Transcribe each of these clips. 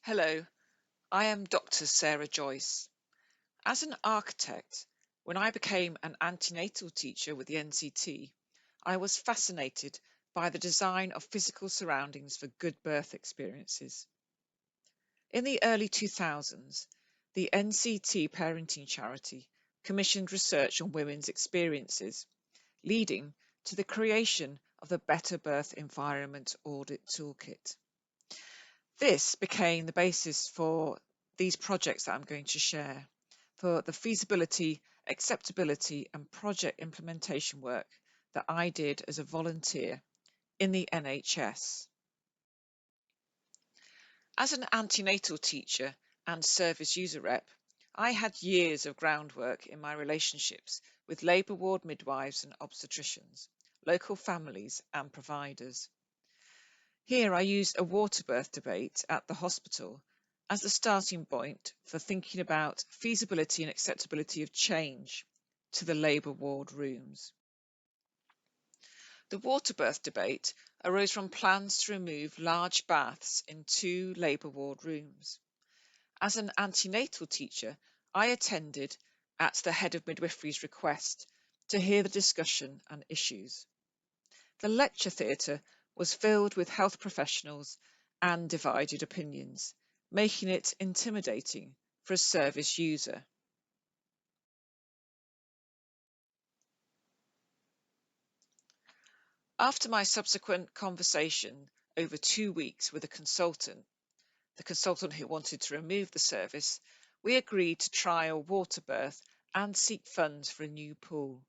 Hello, I am Dr. Sarah Joyce. As an architect, when I became an antenatal teacher with the NCT, I was fascinated by the design of physical surroundings for good birth experiences. In the early 2000s, the NCT parenting charity commissioned research on women's experiences, leading to the creation of the Better Birth Environment Audit Toolkit. This became the basis for these projects that I'm going to share, for the feasibility, acceptability and project implementation work that I did as a volunteer in the NHS. As an antenatal teacher and service user rep, I had years of groundwork in my relationships with labour ward midwives and obstetricians, local families and providers. Here I used a water birth debate at the hospital as the starting point for thinking about feasibility and acceptability of change to the labour ward rooms. The water birth debate arose from plans to remove large baths in 2 labour ward rooms. As an antenatal teacher, I attended at the head of midwifery's request to hear the discussion and issues. The lecture theatre was filled with health professionals and divided opinions, making it intimidating for a service user. After my subsequent conversation over 2 weeks with the consultant who wanted to remove the service, we agreed to trial water birth and seek funds for a new pool.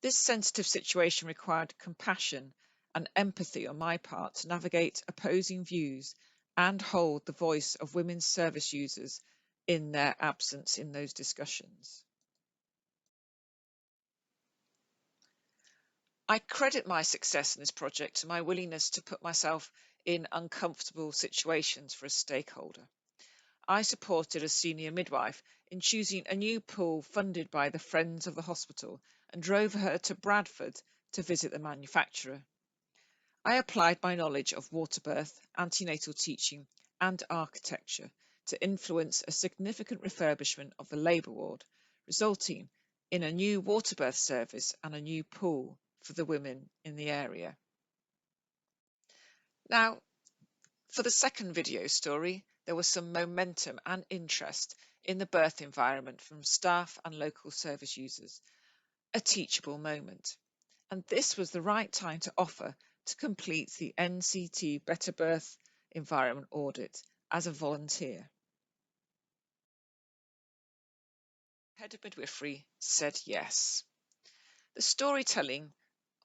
This sensitive situation required compassion and empathy on my part to navigate opposing views and hold the voice of women's service users in their absence in those discussions. I credit my success in this project to my willingness to put myself in uncomfortable situations for a stakeholder. I supported a senior midwife in choosing a new pool funded by the Friends of the Hospital and drove her to Bradford to visit the manufacturer. I applied my knowledge of water birth, antenatal teaching and architecture to influence a significant refurbishment of the labour ward, resulting in a new water birth service and a new pool for the women in the area. Now, for the second video story, there was some momentum and interest in the birth environment from staff and local service users, a teachable moment. And this was the right time to offer to complete the NCT Better Birth Environment Audit as a volunteer. Head of Midwifery said yes. The storytelling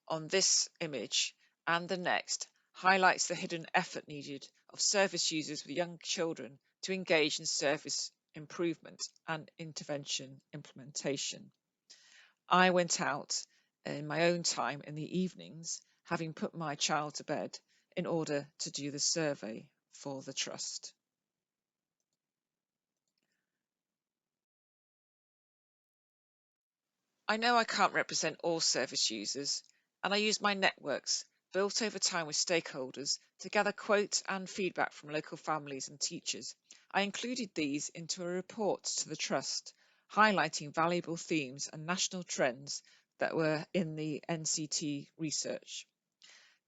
on this image and the next highlights the hidden effort needed of service users with young children to engage in service improvement and intervention implementation. I went out in my own time in the evenings, having put my child to bed, in order to do the survey for the trust. I know I can't represent all service users, and I use my networks built over time with stakeholders to gather quotes and feedback from local families and teachers. I included these into a report to the Trust, highlighting valuable themes and national trends that were in the NCT research,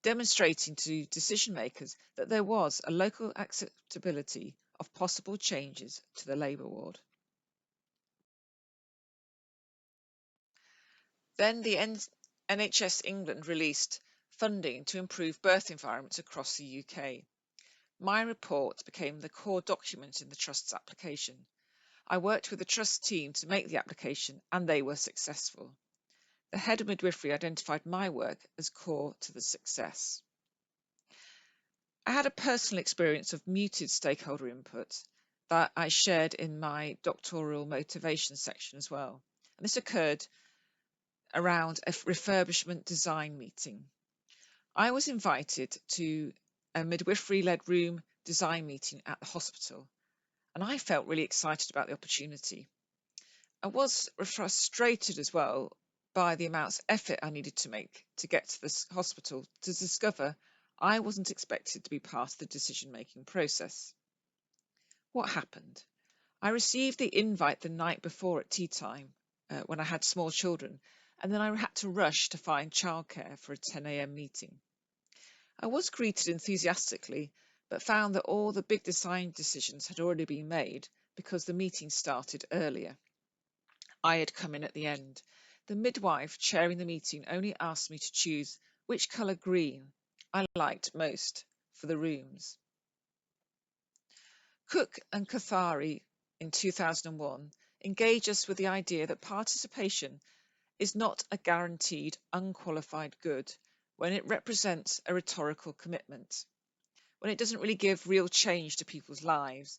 demonstrating to decision makers that there was a local acceptability of possible changes to the labour ward. Then the NHS England released funding to improve birth environments across the UK. My report became the core document in the Trust's application. I worked with the Trust team to make the application and they were successful. The head of midwifery identified my work as core to the success. I had a personal experience of muted stakeholder input that I shared in my doctoral motivation section as well. And this occurred around a refurbishment design meeting. I was invited to a midwifery-led room design meeting at the hospital, and I felt really excited about the opportunity. I was frustrated as well by the amounts of effort I needed to make to get to this hospital to discover I wasn't expected to be part of the decision-making process. What happened? I received the invite the night before at tea time when I had small children, and then I had to rush to find childcare for a 10 a.m. meeting. I was greeted enthusiastically, but found that all the big design decisions had already been made because the meeting started earlier. I had come in at the end. The midwife chairing the meeting only asked me to choose which colour green I liked most for the rooms. Cook and Cathari in 2001 engage us with the idea that participation is not a guaranteed, unqualified good when it represents a rhetorical commitment, when it doesn't really give real change to people's lives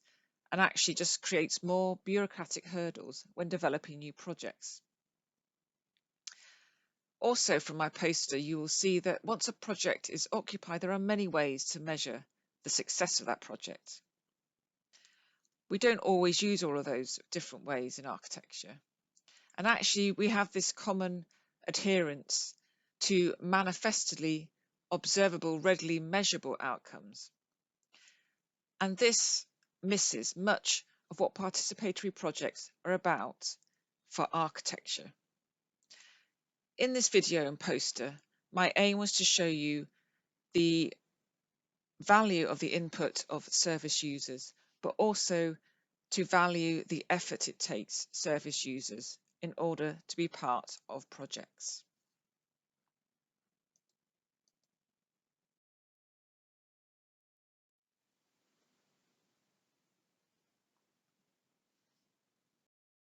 and actually just creates more bureaucratic hurdles when developing new projects. Also from my poster, you will see that once a project is occupied, there are many ways to measure the success of that project. We don't always use all of those different ways in architecture. And actually, we have this common adherence to manifestly observable, readily measurable outcomes. And this misses much of what participatory projects are about for architecture. In this video and poster, my aim was to show you the value of the input of service users, but also to value the effort it takes service users in order to be part of projects.